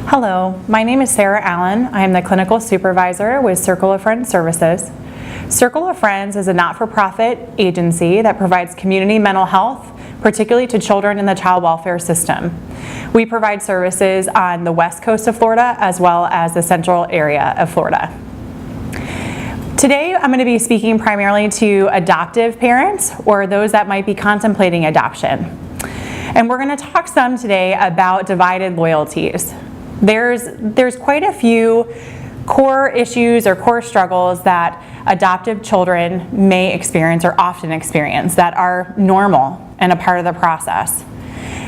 Hello, my name is Sarah Allen. I am the clinical supervisor with Circle of Friends Services. Circle of Friends is a not-for-profit agency that provides community mental health, particularly to children in the child welfare system. We provide services on the west coast of Florida as well as the central area of Florida. Today I'm going to be speaking primarily to adoptive parents or those that might be contemplating adoption. And we're going to talk some today about divided loyalties. There's quite a few core issues or core struggles that adoptive children may experience or often experience that are normal and a part of the process.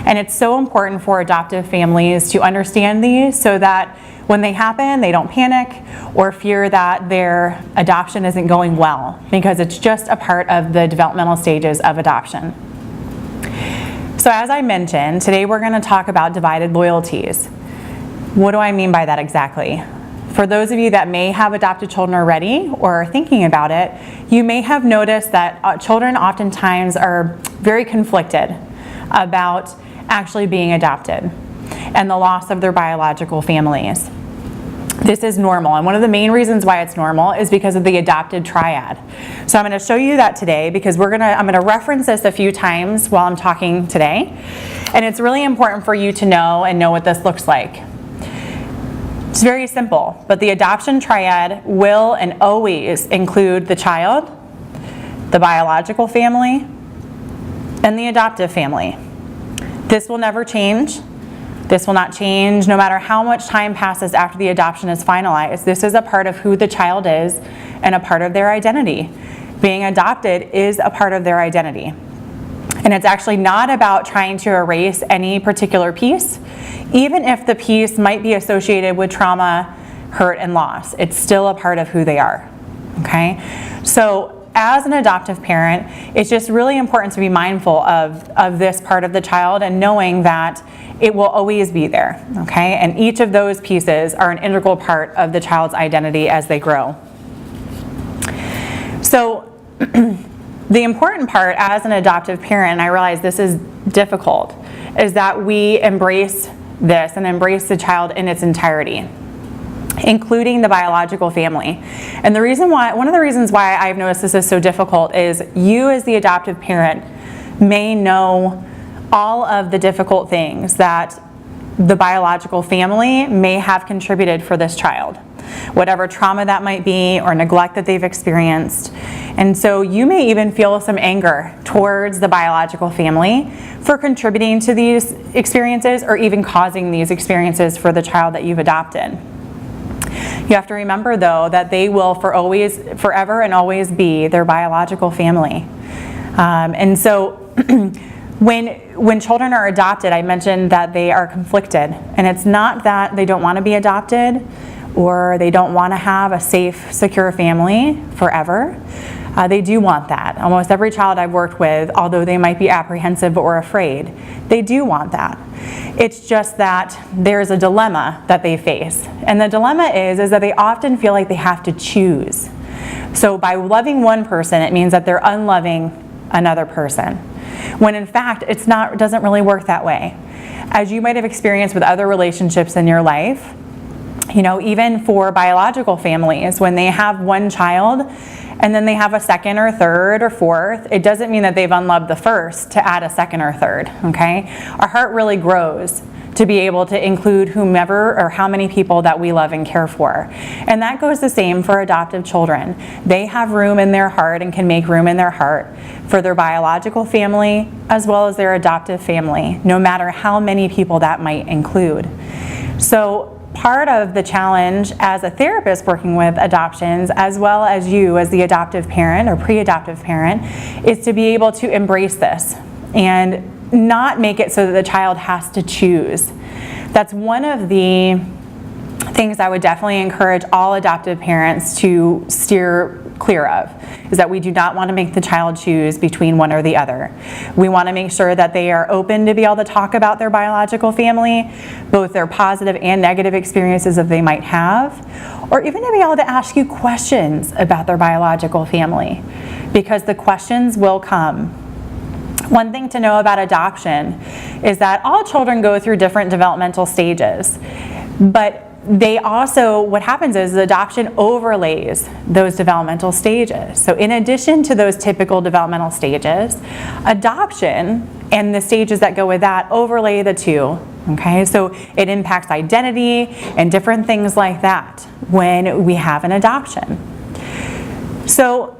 And it's so important for adoptive families to understand these so that when they happen, they don't panic or fear that their adoption isn't going well, because it's just a part of the developmental stages of adoption. So as I mentioned, today we're going to talk about divided loyalties. What do I mean by that exactly? For those of you that may have adopted children already or are thinking about it, you may have noticed that children oftentimes are very conflicted about actually being adopted and the loss of their biological families. This is normal, and one of the main reasons why it's normal is because of the adopted triad. So I'm going to show you that today because I'm going to reference this a few times while I'm talking today, and it's really important for you to know what this looks like. It's very simple, but the adoption triad will and always include the child, the biological family, and the adoptive family. This will never change. This will not change no matter how much time passes after the adoption is finalized. This is a part of who the child is and a part of their identity. Being adopted is a part of their identity. And it's actually not about trying to erase any particular piece, even if the piece might be associated with trauma, hurt, and loss. It's still a part of who they are, okay? So as an adoptive parent, it's just really important to be mindful of this part of the child and knowing that it will always be there, okay? And each of those pieces are an integral part of the child's identity as they grow. So the important part as an adoptive parent, and I realize this is difficult, is that we embrace this and embrace the child in its entirety, including the biological family. And one of the reasons why I've noticed this is so difficult is you as the adoptive parent may know all of the difficult things that the biological family may have contributed for this child, whatever trauma that might be or neglect that they've experienced. And so you may even feel some anger towards the biological family for contributing to these experiences or even causing these experiences for the child that you've adopted. You have to remember, though, that they will forever and always be their biological family. And so when children are adopted, I mentioned that they are conflicted. And it's not that they don't want to be adopted or they don't want to have a safe, secure family forever. They do want that. Almost every child I've worked with, although they might be apprehensive or afraid, they do want that. It's just that there's a dilemma that they face. And the dilemma is that they often feel like they have to choose. So by loving one person, it means that they're unloving another person. When in fact, it doesn't really work that way. As you might have experienced with other relationships in your life, even for biological families, when they have one child and then they have a second or third or fourth, it doesn't mean that they've unloved the first to add a second or third, okay? Our heart really grows to be able to include whomever or how many people that we love and care for. And that goes the same for adoptive children. They have room in their heart and can make room in their heart for their biological family as well as their adoptive family, no matter how many people that might include. So part of the challenge as a therapist working with adoptions, as well as you as the adoptive parent or pre-adoptive parent, is to be able to embrace this and not make it so that the child has to choose. That's one of the things I would definitely encourage all adoptive parents to steer clear of, is that we do not want to make the child choose between one or the other. We want to make sure that they are open to be able to talk about their biological family, both their positive and negative experiences that they might have, or even to be able to ask you questions about their biological family, because the questions will come. One thing to know about adoption is that all children go through different developmental stages. But they also, what happens is adoption overlays those developmental stages. So in addition to those typical developmental stages, adoption and the stages that go with that overlay the two. Okay, so it impacts identity and different things like that when we have an adoption. So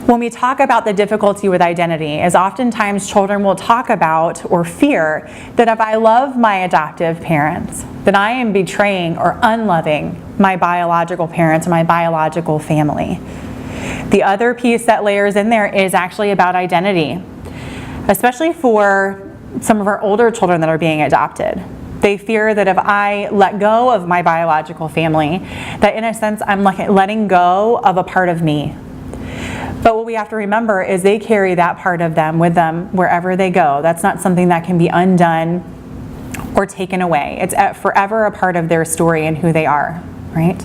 when we talk about the difficulty with identity, is oftentimes children will talk about or fear that if I love my adoptive parents, that I am betraying or unloving my biological parents or my biological family. The other piece that layers in there is actually about identity, especially for some of our older children that are being adopted. They fear that if I let go of my biological family, that in a sense I'm letting go of a part of me. But what we have to remember is they carry that part of them with them wherever they go. That's not something that can be undone or taken away. It's forever a part of their story and who they are, right?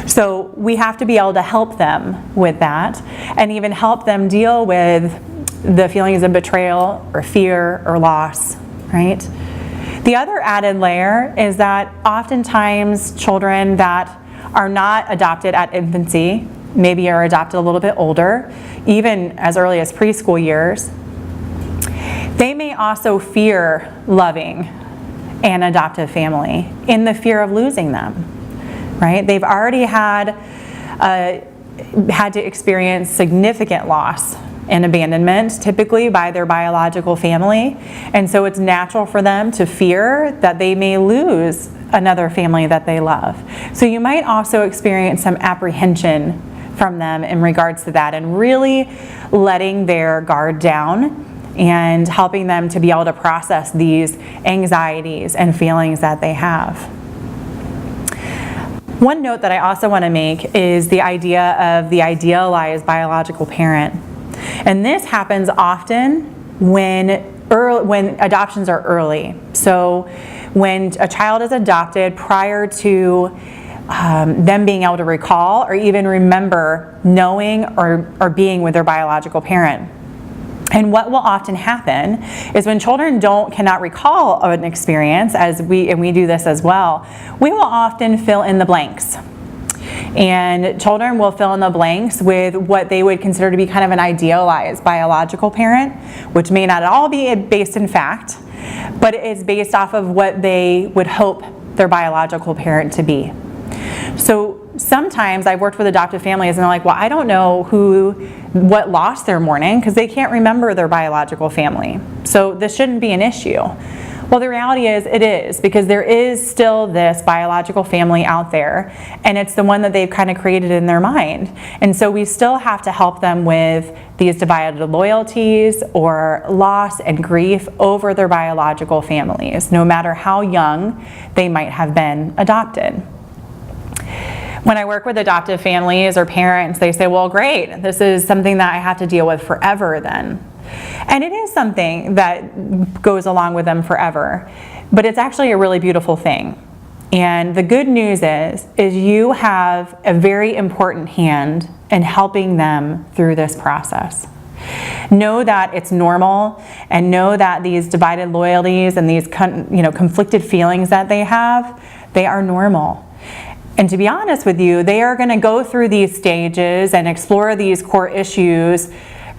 So we have to be able to help them with that and even help them deal with the feelings of betrayal or fear or loss, right? The other added layer is that oftentimes children that are not adopted at infancy, maybe are adopted a little bit older, even as early as preschool years, they may also fear loving an adoptive family in the fear of losing them, right? They've already had to experience significant loss and abandonment, typically by their biological family, and so it's natural for them to fear that they may lose another family that they love. So you might also experience some apprehension from them in regards to that, and really letting their guard down and helping them to be able to process these anxieties and feelings that they have. One note that I also want to make is the idea of the idealized biological parent. And this happens often when adoptions are early. So when a child is adopted prior to them being able to recall or even remember knowing or being with their biological parent. And what will often happen is when children cannot recall an experience, and we do this as well, we will often fill in the blanks. And children will fill in the blanks with what they would consider to be kind of an idealized biological parent, which may not at all be based in fact, but it is based off of what they would hope their biological parent to be. So sometimes I've worked with adoptive families and they're like, well, I don't know what lost they're mourning because they can't remember their biological family. So this shouldn't be an issue. Well, the reality is it is, because there is still this biological family out there, and it's the one that they've kind of created in their mind. And so we still have to help them with these divided loyalties or loss and grief over their biological families, no matter how young they might have been adopted. When I work with adoptive families or parents, they say, well, great, this is something that I have to deal with forever then. And it is something that goes along with them forever, but it's actually a really beautiful thing. And the good news is you have a very important hand in helping them through this process. Know that it's normal, and know that these divided loyalties and these conflicted feelings that they have, they are normal. And to be honest with you, they are going to go through these stages and explore these core issues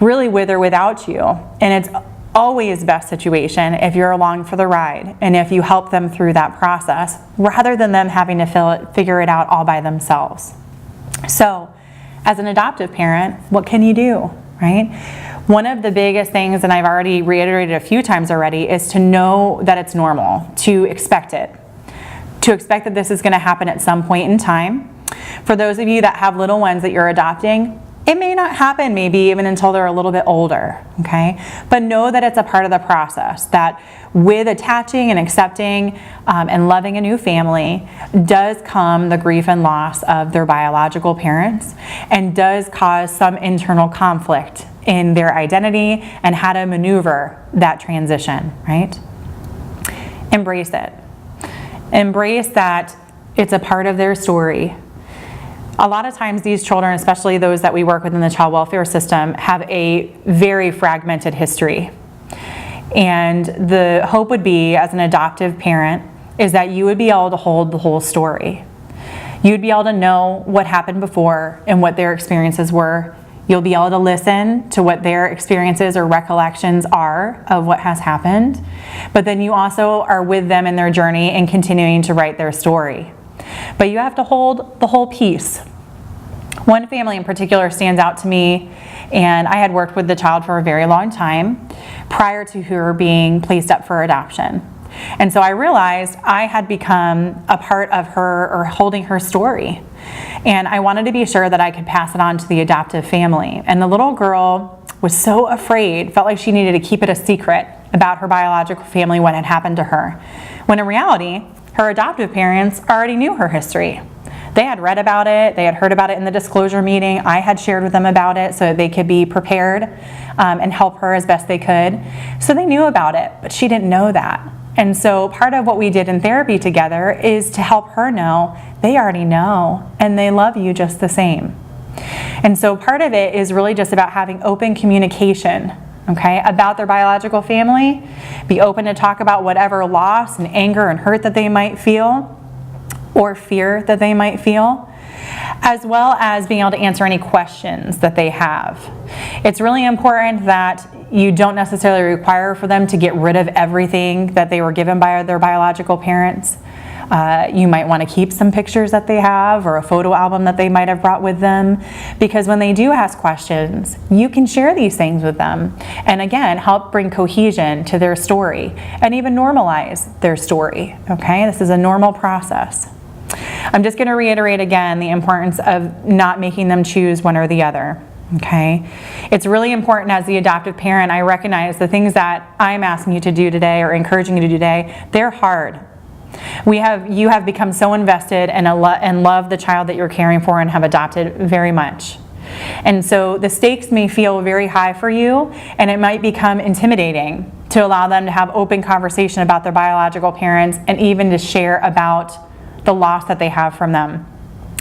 really with or without you. And it's always best situation if you're along for the ride and if you help them through that process rather than them having to figure it out all by themselves. So as an adoptive parent, what can you do, right? One of the biggest things, and I've already reiterated a few times already, is to know that it's normal, to expect it. To expect that this is going to happen at some point in time. For those of you that have little ones that you're adopting, it may not happen maybe even until they're a little bit older, okay? But know that it's a part of the process, that with attaching and accepting and loving a new family does come the grief and loss of their biological parents, and does cause some internal conflict in their identity and how to maneuver that transition, right? Embrace it. Embrace that it's a part of their story. A lot of times these children, especially those that we work with in the child welfare system, have a very fragmented history. And the hope would be, as an adoptive parent, is that you would be able to hold the whole story. You'd be able to know what happened before and what their experiences were. You'll be able to listen to what their experiences or recollections are of what has happened. But then you also are with them in their journey and continuing to write their story. But you have to hold the whole piece. One family in particular stands out to me, and I had worked with the child for a very long time prior to her being placed up for adoption. And so I realized I had become a part of her, or holding her story. And I wanted to be sure that I could pass it on to the adoptive family. And the little girl was so afraid, felt like she needed to keep it a secret about her biological family, what had happened to her. When in reality, her adoptive parents already knew her history. They had read about it, they had heard about it in the disclosure meeting. I had shared with them about it so that they could be prepared and help her as best they could. So they knew about it, but she didn't know that. And so part of what we did in therapy together is to help her know they already know and they love you just the same. And so part of it is really just about having open communication, okay, about their biological family. Be open to talk about whatever loss and anger and hurt that they might feel, or fear that they might feel, as well as being able to answer any questions that they have. It's really important that you don't necessarily require for them to get rid of everything that they were given by their biological parents. You might want to keep some pictures that they have, or a photo album that they might have brought with them, because when they do ask questions, you can share these things with them, and again, help bring cohesion to their story and even normalize their story. Okay, this is a normal process. I'm just going to reiterate again the importance of not making them choose one or the other. Okay, it's really important as the adoptive parent. I recognize the things that I'm asking you to do today, or encouraging you to do today, they're hard. You have become so invested and love the child that you're caring for and have adopted very much. And so the stakes may feel very high for you, and it might become intimidating to allow them to have open conversation about their biological parents, and even to share about the loss that they have from them.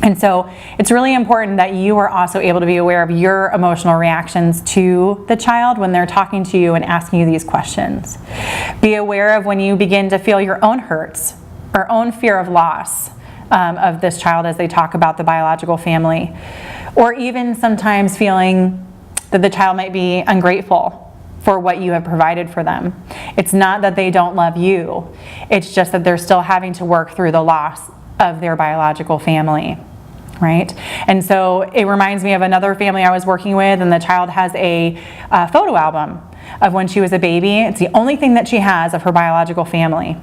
And so it's really important that you are also able to be aware of your emotional reactions to the child when they're talking to you and asking you these questions. Be aware of when you begin to feel your own hurts or own fear of loss of this child as they talk about the biological family, or even sometimes feeling that the child might be ungrateful for what you have provided for them. It's not that they don't love you, it's just that they're still having to work through the loss of their biological family. Right? And so it reminds me of another family I was working with, and the child has a photo album of when she was a baby. It's the only thing that she has of her biological family.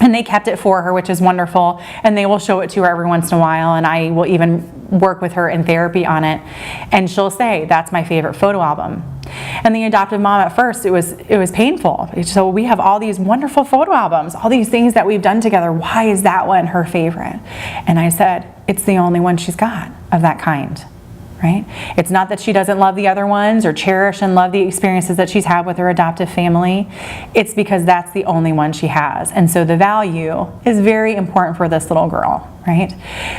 And they kept it for her, which is wonderful, and they will show it to her every once in a while, and I will even work with her in therapy on it. And she'll say, "That's my favorite photo album." And the adoptive mom, at first, it was painful. So we have all these wonderful photo albums, all these things that we've done together. Why is that one her favorite? And I said, it's the only one she's got of that kind, right? It's not that she doesn't love the other ones or cherish and love the experiences that she's had with her adoptive family. It's because that's the only one she has. And so the value is very important for this little girl, right?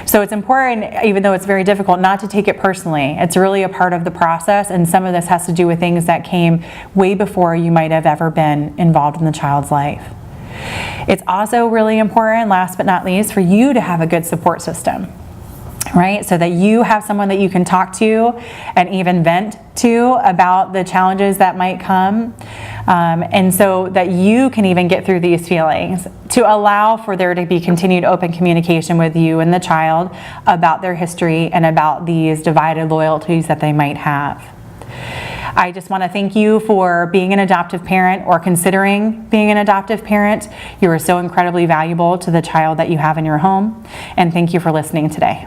So it's important, even though it's very difficult, not to take it personally. It's really a part of the process, and some of this has to do with things that came way before you might have ever been involved in the child's life. It's also really important, last but not least, for you to have a good support system, right? So that you have someone that you can talk to and even vent to about the challenges that might come. And so that you can even get through these feelings, to allow for there to be continued open communication with you and the child about their history and about these divided loyalties that they might have. I just want to thank you for being an adoptive parent or considering being an adoptive parent. You are so incredibly valuable to the child that you have in your home. And thank you for listening today.